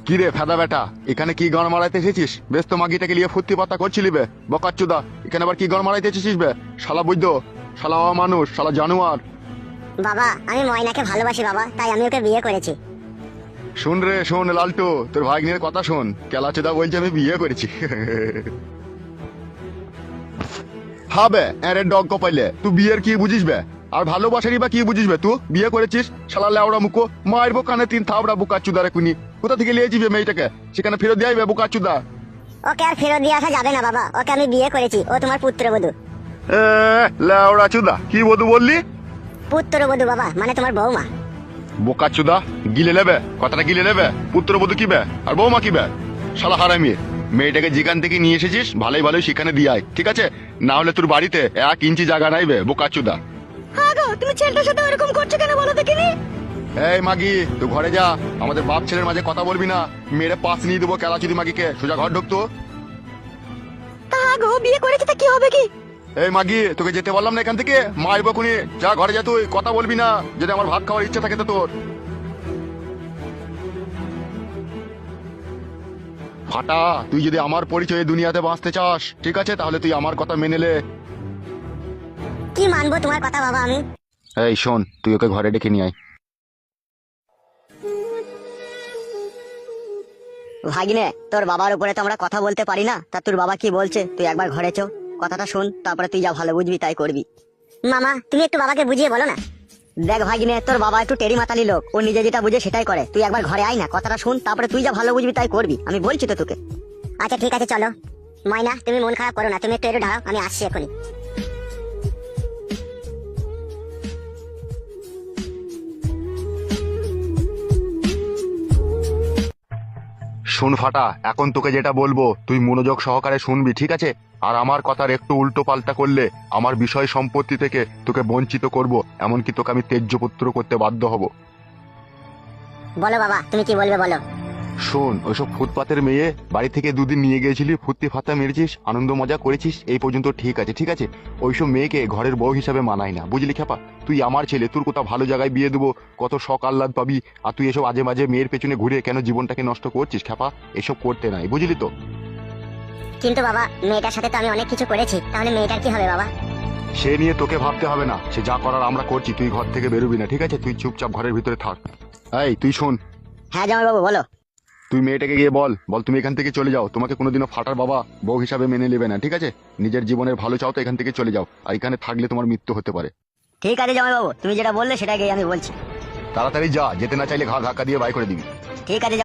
কি রে ফেদা বেটা, এখানে কি গান মারাইতে এসেছিস? বেশ তো মাগিটাকে নিয়ে ফুর্তি পাতা করছিলি বে বকাচ্চুদা। এখানে আবার কি গান মারাইতে এসেছিস বে? শালা বৈদ্য, শালা মানুষ, শালা জানোয়ার। বাবা আমি ময়নাকে ভালোবাসি বাবা, তাই আমি ওকে বিয়ে করেছি। শোন রে শোন লালটু, তোর ভাগ্নের কথা শোন। কেলাচুদা বলছে আমি বিয়ে করেছি। হবে আরে ডগ কপাইলে, তুই বিয়ের কি বুঝিস বে? আর ভালোবাসারই বা কি বুঝিস বে? তুই বিয়ে করেছিস শালা লেওড়া মুখো, মারবো কানে তিন থাবড়া বুকাচ্চুদা রে কুনি। কোথা থেকে লিয়ে যাবে মেয়েটাকে? সেখানে ফেরত দিয়ে আইবে বুকাচ্চুদা। ওকে আর ফেরত দিয়ে আসা যাবে না বাবা, ওকে আমি বিয়ে করেছি, ও তোমার পুত্রবধূ। লেওড়া চুদা, কি বধু বললি? পুত্রবধূ বাবা, মানে তোমার বৌমা। বোকাচুদা, গিলে নেবে কথাটা, গিলে নেবে। পুত্রবধূ কি বে আর বৌমা কি বে? শালা হারামি, মেয়েটাকে যেখান থেকে নিয়ে এসেছিস ভালোই ভালোই সেখানে দিয়ে আয়, ঠিক আছে? না হলে তোর বাড়িতে 1 ইঞ্চি জায়গা নাইবে বোকাচুদা। হ্যাঁ গো, তুমি ছেলেটার সাথে এরকম করছো কেন বলো দেখিনি? এই মাগি, তুই ঘরে যা, আমাদের বাপ ছেলের মাঝে কথা বলবি না। মেরে পাস নিয়ে দেবো কেলাচুদি মাগিকে, সোজা ঘর ঢুকতো। তা গো, বিয়ে করেছি তা কি হবে কি? এই মাগি, তোকে যেতে বললাম না এখান থেকে, মারবো খুনি। যা ঘরে যা, তুই কথা বলবি না যদি আমার ভাত খাওয়ার ইচ্ছা থাকে তো তোর। ফাটা, তুই যদি আমার পরিচয়ে দুনিয়াতে বাঁচতে চাস, ঠিক আছে, তাহলে তুই আমার কথা মেনে নে। কি মানবো তোমার কথা বাবা আমি? এই শোন, তুই ওকে ঘরে ডেকে নিয়ে আয়। ভাগিনে, তোর বাবার উপরে তো আমরা কথা বলতে পারি না, তা তোর বাবা কি বলছে তুই একবার ঘরে চো, কথাটা শুন, তারপরে তুই যা ভালো বুঝবি তাই করবি। মামা তুমি একটু বাবাকে বুঝিয়ে বলো না। দেখ ভাগিনে, তোর বাবা একটু টেরি মাতালি লোক, ও নিজে যেটা বুঝে সেটাই করে। তুই একবার ঘরে আয় না, কথাটা শুন, তারপরে তুই যা ভালো বুঝবি তাই করবি, আমি বলছি তো তোকে। আচ্ছা ঠিক আছে চলো। ময়না তুমি মন খারাপ করো না, তুমি একটু দাঁড়াও, আমি আসছি এখনই। শোন ফাটা, এখন তোকে যেটা বলবো তুই মনোযোগ সহকারে শুনবি, ঠিক আছে? আর আমার কথার একটু উল্টো পাল্টা করলে আমার বিষয় সম্পত্তি থেকে তোকে বঞ্চিত করব, এমনকি তোকে আমি তেজ্যপুত্র করতে বাধ্য হব। বলো বাবা, তুমি কি বলবে বলো। শোন, ওইসব ফুটপাতের মেয়ে বাড়ি থেকে দুদিন নিয়ে গিয়েছিলি, ফুর্তি ফাতা মেরেছিস, আনন্দ মজা করেছিস, এই পর্যন্ত ঠিক আছে, ঠিক আছে? ওইসব মেয়েকে ঘরের বউ হিসাবে মানায় না, বুঝলি খেপা? তুই আমার ছেলে, তোর কোথাও ভালো জায়গায় বিয়ে দেবো, কত শখ আহ্লাদ পাবি, আর তুই এসব আজে মাঝে মেয়ের পেছনে ঘুরে কেন জীবনটাকে নষ্ট করছিস খেপা? এসব করতে নাই, বুঝলি তো? কিন্তু বাবা, মেয়েটার সাথে তো আমি অনেক কিছু করেছি, তাহলে মেয়েটার কি হবে বাবা? সে নিয়ে তোকে ভাবতে হবে না, সে যা করার আমরা করছি। তুই ঘর থেকে বেরোবি না, ঠিক আছে? তুই চুপচাপ ঘরের ভিতরে থাক। এই তুই শোন, হ্যাঁ জামাই বাবু বলো। তুই মেয়েটাকে গিয়ে বল বল তুমি এখান থেকে চলে যাও, তোমাকে কোনোদিনও ফাটার বাবা বউ হিসাবে মেনে নেবে না, ঠিক আছে? নিজের জীবনের ভালো চাও তো এখান থেকে চলে যাও, আর এখানে থাকলে তোমার মৃত্যু হতে পারে। ঠিক আছে জামাই বাবু, তুমি যেটা বললে সেটাই আমি বলছি। তাড়াতাড়ি যা, যেতে না চাইলে ঘাড় ধাক্কা দিয়ে বাই করে দিবি। ঠিক আছে।